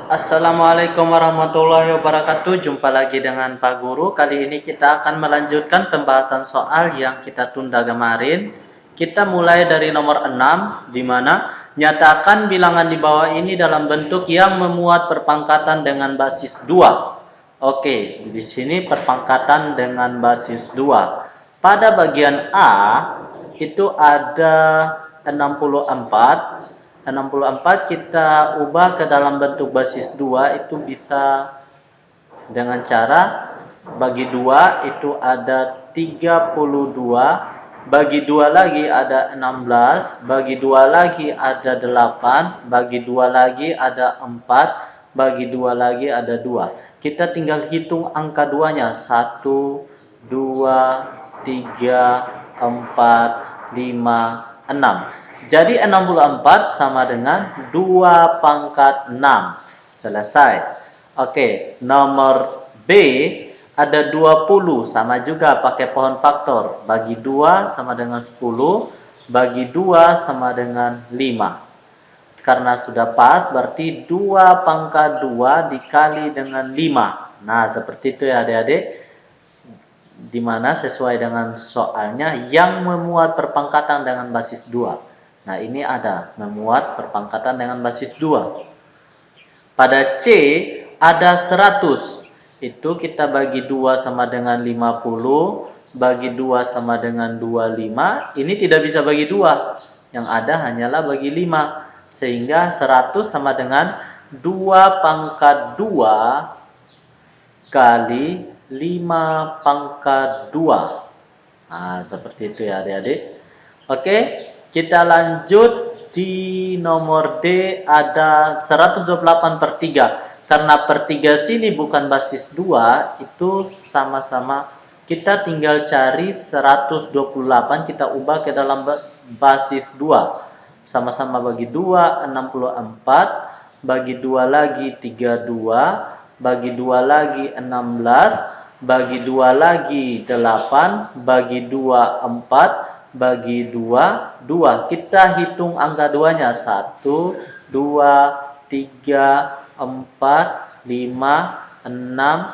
Assalamualaikum warahmatullahi wabarakatuh. Jumpa lagi dengan Pak Guru. Kali ini kita akan melanjutkan pembahasan soal yang kita tunda kemarin. Kita mulai dari nomor 6, di mana nyatakan bilangan di bawah ini dalam bentuk yang memuat perpangkatan dengan basis 2. Oke, di sini perpangkatan dengan basis 2. Pada bagian A itu ada 64. 64 kita ubah ke dalam bentuk basis 2 itu bisa dengan cara bagi 2 itu ada 32, bagi 2 lagi ada 16, bagi 2 lagi ada 8, bagi 2 lagi ada 4, bagi 2 lagi ada 2. Kita tinggal hitung angka 2-nya. 1, 2, 3, 4, 5, 6. Jadi 64 sama dengan 2 pangkat 6. Selesai. Oke, nomor B ada 20, sama juga pakai pohon faktor. Bagi 2 sama dengan 10, bagi 2 sama dengan 5. Karena sudah pas, berarti 2 pangkat 2 dikali dengan 5. Nah, seperti itu ya adik-adik. Dimana sesuai dengan soalnya yang memuat perpangkatan dengan basis 2. Nah, ini ada memuat perpangkatan dengan basis 2. Pada C ada 100. Itu kita bagi 2 sama dengan 50, bagi 2 sama dengan 25. Ini tidak bisa bagi 2. Yang ada hanyalah bagi 5. Sehingga 100 sama dengan 2 pangkat 2 kali 5 pangkat 2. Nah, seperti itu ya adik-adik. Oke, kita lanjut di nomor D ada 128/3. Karena per 3 sini bukan basis 2, itu sama-sama kita tinggal cari 128, kita ubah ke dalam basis 2. Sama-sama bagi 2, 64, bagi 2 lagi 32, bagi 2 lagi 16, bagi 2 lagi 8, bagi 2 4, bagi 2 2. Kita hitung angka 2-nya. 1, 2, 3, 4, 5, 6,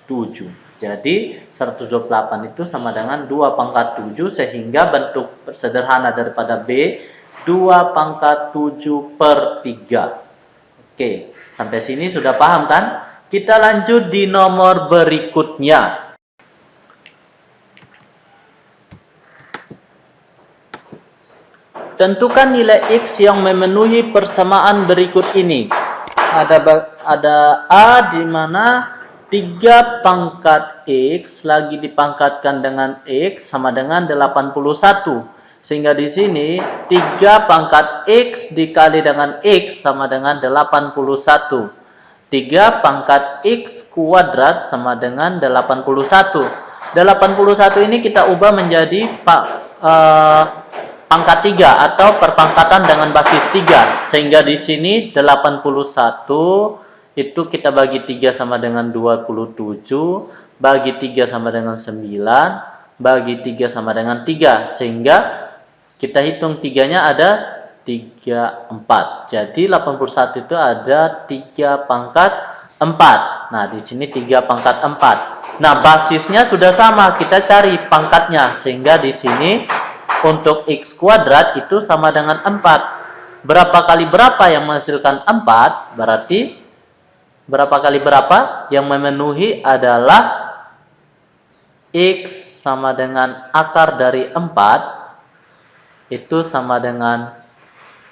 7. Jadi 128 itu sama dengan 2 pangkat 7, sehingga bentuk sederhana daripada B 2 pangkat 7/3. Oke, sampai sini sudah paham kan? Kita lanjut di nomor berikutnya. Tentukan nilai X yang memenuhi persamaan berikut ini. Ada A di mana 3 pangkat X lagi dipangkatkan dengan X sama dengan 81. Sehingga di sini 3 pangkat X dikali dengan X sama dengan 81. 3 pangkat X kuadrat sama dengan 81. 81 ini kita ubah menjadi pangkat 3 atau perpangkatan dengan basis 3. Sehingga di sini 81 itu kita bagi 3 sama dengan 27, bagi 3 sama dengan 9, bagi 3 sama dengan 3. Sehingga kita hitung 3-nya ada 3, 4. Jadi 81 itu ada 3 pangkat 4. Nah, di sini 3 pangkat 4. Nah, basisnya sudah sama, kita cari pangkatnya. Sehingga di sini untuk X kuadrat itu sama dengan 4. Berapa kali berapa yang menghasilkan 4? Berarti berapa kali berapa yang memenuhi adalah X sama dengan akar dari 4 itu sama dengan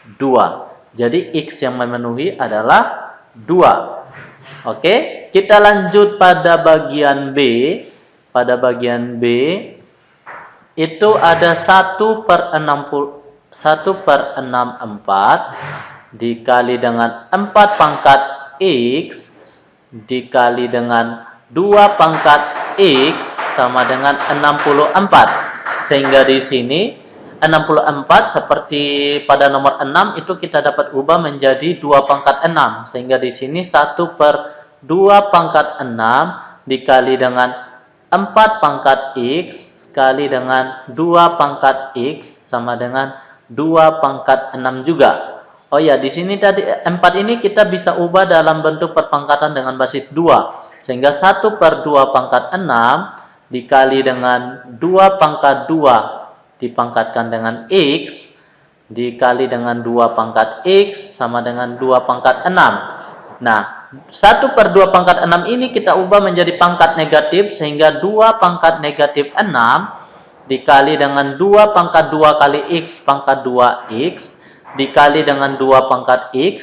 2. Jadi X yang memenuhi adalah 2. Oke, kita lanjut pada bagian B. Pada bagian B itu ada 1/64 dikali dengan 4 pangkat X dikali dengan 2 pangkat X sama dengan 64. Sehingga di sini 64 seperti pada nomor 6 itu kita dapat ubah menjadi 2 pangkat 6. Sehingga di sini 1/2 pangkat 6 dikali dengan 4 pangkat X kali dengan 2 pangkat X sama dengan 2 pangkat 6 juga. Oh ya, di sini tadi 4 ini kita bisa ubah dalam bentuk perpangkatan dengan basis 2. Sehingga 1/2 pangkat 6 dikali dengan 2 pangkat 2 dipangkatkan dengan X dikali dengan 2 pangkat X sama dengan 2 pangkat 6. Nah, 1/2 pangkat 6 ini kita ubah menjadi pangkat negatif sehingga 2 pangkat negatif 6 dikali dengan 2 pangkat 2 kali X pangkat 2X dikali dengan 2 pangkat X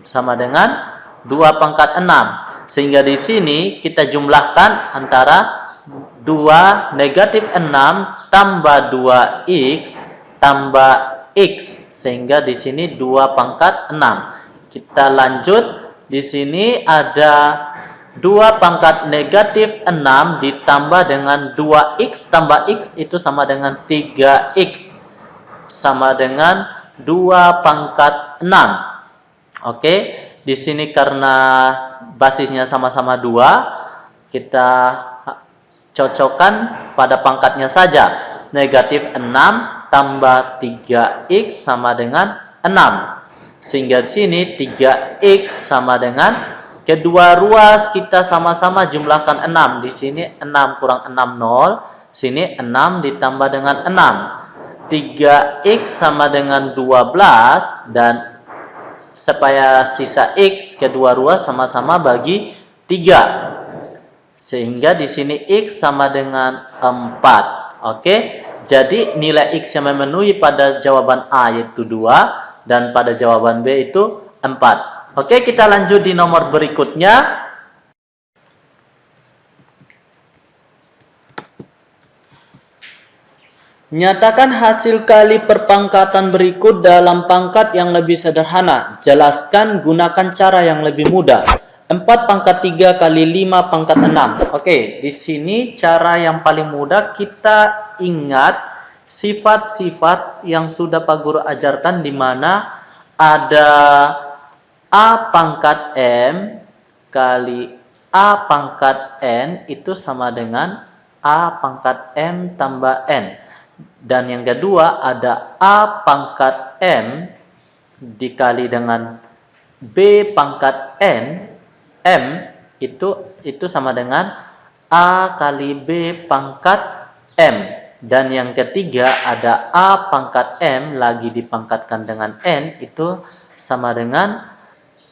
sama dengan 2 pangkat 6. Sehingga di sini kita jumlahkan antara 2 negatif 6 tambah 2X tambah X. Sehingga di sini 2 pangkat 6. Kita lanjut. Di sini ada 2 pangkat negatif 6 ditambah dengan 2X tambah X itu sama dengan 3X. Sama dengan 2 pangkat 6. Oke, di sini karena basisnya sama-sama 2, kita cocokkan pada pangkatnya saja. Negatif 6 tambah 3X sama dengan 6. Sehingga di sini 3X sama dengan kedua ruas kita sama-sama jumlahkan 6. Di sini 6 kurang 6 0. Sini 6 ditambah dengan 6. 3X sama dengan 12 dan supaya sisa X kedua ruas sama-sama bagi 3. Sehingga di sini X sama dengan 4. Oke, jadi nilai X yang memenuhi pada jawaban A yaitu 2 dan pada jawaban B itu 4. Oke, kita lanjut di nomor berikutnya. Nyatakan hasil kali perpangkatan berikut dalam pangkat yang lebih sederhana. Jelaskan gunakan cara yang lebih mudah. 4 pangkat 3 kali 5 pangkat 6. Oke, di sini cara yang paling mudah kita ingat sifat-sifat yang sudah Pak Guru ajarkan di mana ada A pangkat M kali A pangkat N itu sama dengan A pangkat M tambah N. Dan yang kedua ada A pangkat M dikali dengan B pangkat N M itu sama dengan A kali B pangkat M. Dan yang ketiga ada A pangkat M lagi dipangkatkan dengan N itu sama dengan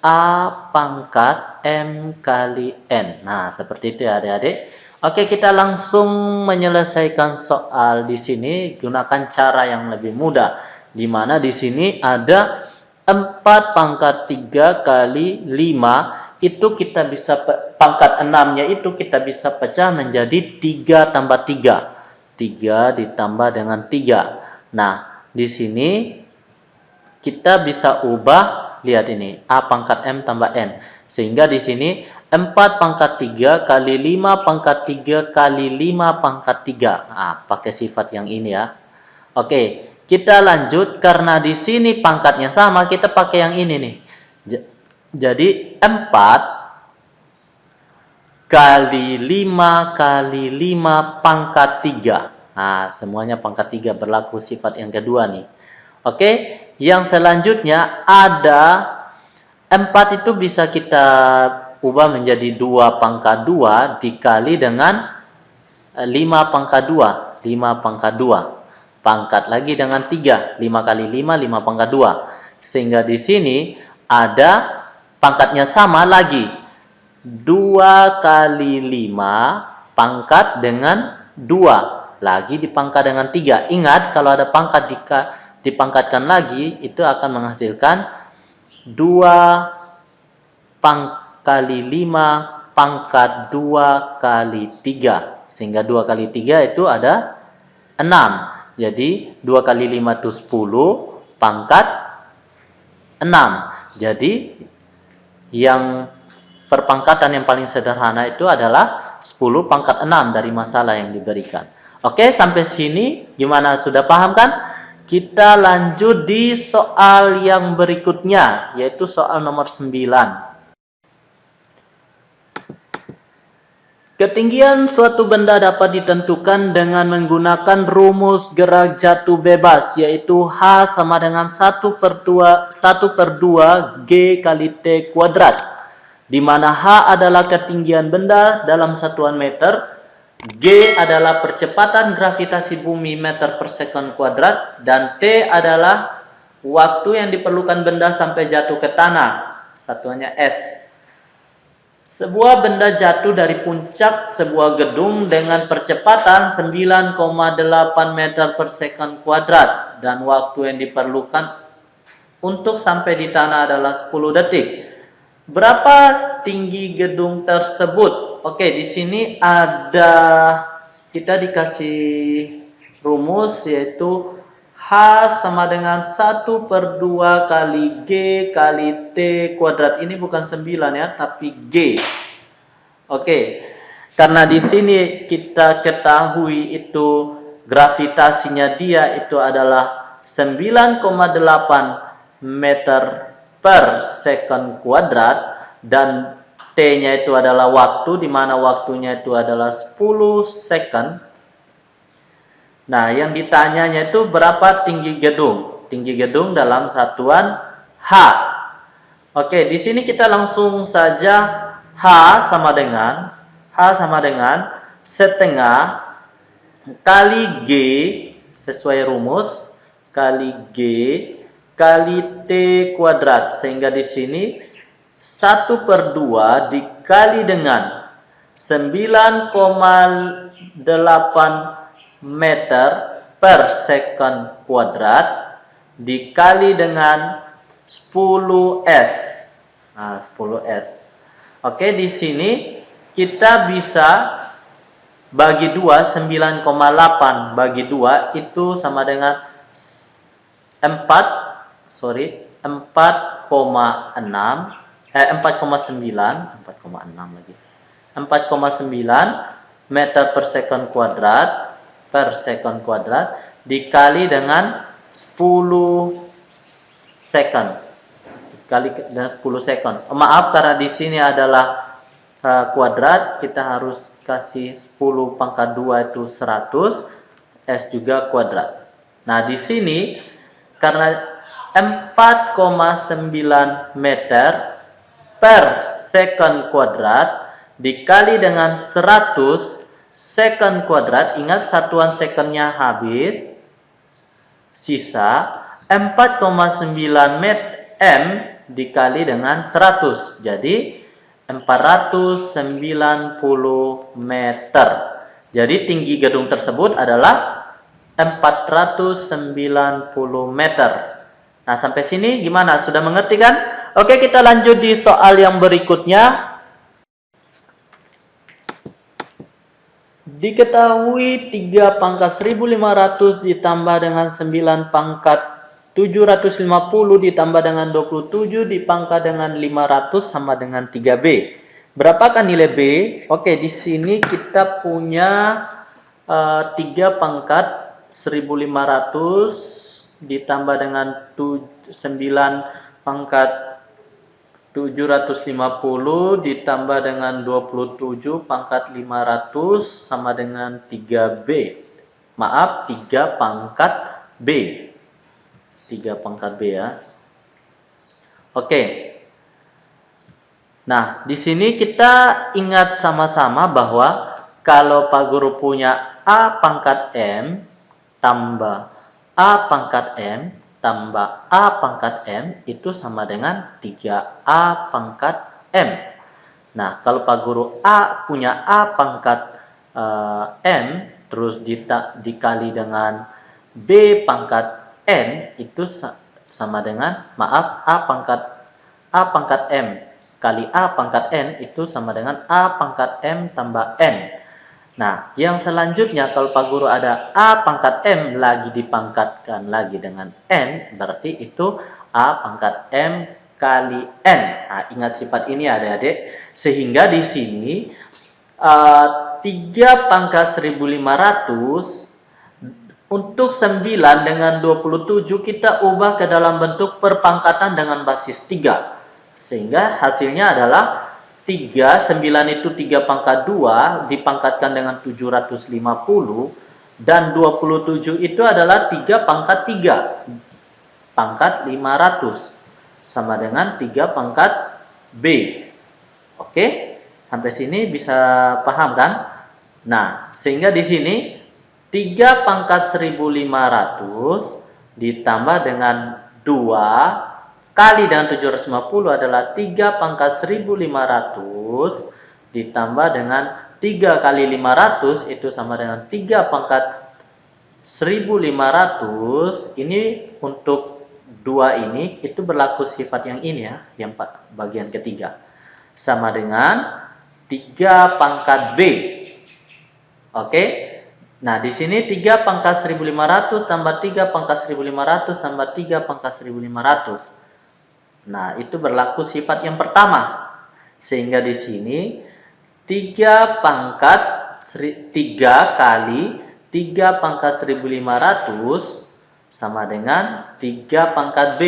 A pangkat M kali N. Nah, seperti itu ya adik-adik. Oke, kita langsung menyelesaikan soal di sini gunakan cara yang lebih mudah. Di mana di sini ada 4 pangkat 3 kali 5 itu kita bisa pangkat 6-nya itu kita bisa pecah menjadi 3 tambah 3. 3 ditambah dengan 3. Nah, di sini kita bisa ubah, lihat ini, A pangkat M tambah N. Sehingga di sini 4 pangkat 3 kali 5 pangkat 3 kali 5 pangkat 3. Nah, pakai sifat yang ini ya. Oke, kita lanjut. Karena di sini pangkatnya sama, kita pakai yang ini nih. Jadi 4 kali 5 kali 5 pangkat 3. Nah, semuanya pangkat 3 berlaku sifat yang kedua nih. Oke, yang selanjutnya ada 4 itu bisa kita ubah menjadi 2 pangkat 2 dikali dengan 5 pangkat 2. 5 pangkat 2. Pangkat lagi dengan 3. 5 kali 5, 5 pangkat 2. Sehingga di sini ada pangkatnya sama lagi. 2 kali 5 pangkat dengan 2. Lagi dipangkat dengan 3. Ingat, kalau ada pangkat dipangkatkan lagi, itu akan menghasilkan 2 kali 5 pangkat 2 kali 3. Sehingga 2 kali 3 itu ada 6. Jadi 2 kali 5 itu 10 pangkat 6. Jadi yang perpangkatan yang paling sederhana itu adalah 10 pangkat 6 dari masalah yang diberikan. Oke, sampai sini gimana, sudah paham kan? Kita lanjut di soal yang berikutnya, yaitu soal nomor 9. Ketinggian suatu benda dapat ditentukan dengan menggunakan rumus gerak jatuh bebas, yaitu H sama dengan 1/2 G kali T kuadrat, di mana H adalah ketinggian benda dalam satuan meter, G adalah percepatan gravitasi bumi meter per second kuadrat, dan T adalah waktu yang diperlukan benda sampai jatuh ke tanah, satuannya S. Sebuah benda jatuh dari puncak sebuah gedung dengan percepatan 9,8 meter per second kuadrat dan waktu yang diperlukan untuk sampai di tanah adalah 10 detik. Berapa tinggi gedung tersebut? Oke, di sini ada kita dikasih rumus yaitu H sama dengan 1/2 kali G kali T kuadrat. Ini bukan 9 ya, tapi G. Oke, karena di sini kita ketahui itu gravitasinya dia itu adalah 9,8 meter per second kuadrat dan T-nya itu adalah waktu, di mana waktunya itu adalah 10 second. Nah, yang ditanyanya itu berapa tinggi gedung? Tinggi gedung dalam satuan H. Oke, di sini kita langsung saja H sama dengan setengah kali G sesuai rumus kali G kali T kuadrat, sehingga di sini 1/2 dikali dengan 9,8 meter per second kuadrat dikali dengan 10S. Nah, 10S. Oke, di sini kita bisa bagi 2, 9,8 bagi 2 itu sama dengan 4,9 meter per second kuadrat dikali dengan 10 second. Dikali dengan 10 second. Maaf, karena di sini adalah kuadrat, kita harus kasih 10 pangkat 2 itu 100, S juga kuadrat. Nah, di sini karena 4,9 meter per second kuadrat dikali dengan 100 second kuadrat, ingat satuan secondnya habis, sisa 4,9 m dikali dengan 100, jadi 490 meter. Jadi tinggi gedung tersebut adalah 490 meter. Nah, sampai sini gimana? Sudah mengerti kan? Oke, kita lanjut di soal yang berikutnya. Diketahui 3 pangkat 1500 ditambah dengan 9 pangkat 750 ditambah dengan 27 dipangkat dengan 500 sama dengan 3B. Berapakah nilai B? Oke, di sini kita punya 3 pangkat 1500 ditambah dengan 9 pangkat 750 ditambah dengan 27 pangkat 500 sama dengan 3B. Maaf, 3 pangkat B. 3 pangkat B ya. Oke. Nah, di sini kita ingat sama-sama bahwa kalau Pak Guru punya A pangkat M tambah A pangkat M tambah A pangkat M itu sama dengan 3A pangkat M. Nah, kalau Pak Guru punya A pangkat M terus dikali dengan B pangkat N itu sama dengan, maaf, A pangkat M kali A pangkat N itu sama dengan A pangkat M tambah N. Nah, yang selanjutnya kalau Pak Guru ada A pangkat M lagi dipangkatkan lagi dengan N, berarti itu A pangkat M kali N. Nah, ingat sifat ini adik-adik. Sehingga di sini 3 pangkat 1500 untuk 9 dengan 27 kita ubah ke dalam bentuk perpangkatan dengan basis 3. Sehingga hasilnya adalah 9 itu 3 pangkat 2 dipangkatkan dengan 750, dan 27 itu adalah 3 pangkat 3 pangkat 500 sama dengan 3 pangkat B. Oke, sampai sini bisa paham kan? Nah, sehingga di sini 3 pangkat 1500 ditambah dengan 2 kali dengan 750 adalah 3 pangkat 1500 ditambah dengan 3 kali 500 itu sama dengan 3 pangkat 1500. Ini untuk 2 ini itu berlaku sifat yang ini ya, yang bagian ketiga. Sama dengan 3 pangkat B. Oke. Nah, di sini 3 pangkat 1500 tambah 3 pangkat 1500 tambah 3 pangkat 1500. Nah, itu berlaku sifat yang pertama. Sehingga di sini 3 pangkat 3 kali 3 pangkat 1500 sama dengan 3 pangkat B.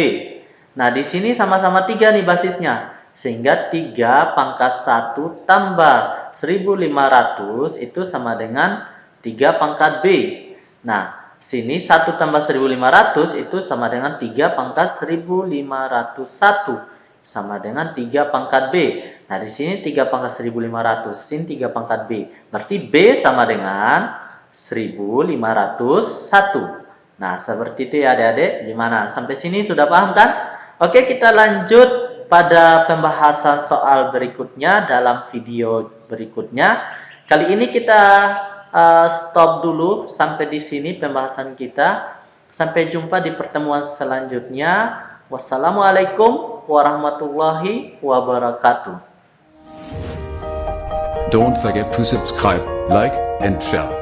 Nah, di sini sama-sama 3 nih basisnya. Sehingga 3 pangkat 1 tambah 1500 itu sama dengan 3 pangkat B. Nah, sini 1 tambah 1500 itu sama dengan 3 pangkat 1501 sama dengan 3 pangkat B. Nah, di sini 3 pangkat 1500, sini 3 pangkat B. Berarti B sama dengan 1501. Nah, seperti itu ya adik-adik. Gimana? Sampai sini sudah paham kan? Oke, kita lanjut pada pembahasan soal berikutnya dalam video berikutnya. Kali ini kita stop dulu sampai di sini pembahasan kita. Sampai jumpa di pertemuan selanjutnya. Wassalamualaikum warahmatullahi wabarakatuh. Don't forget to subscribe, like, and share.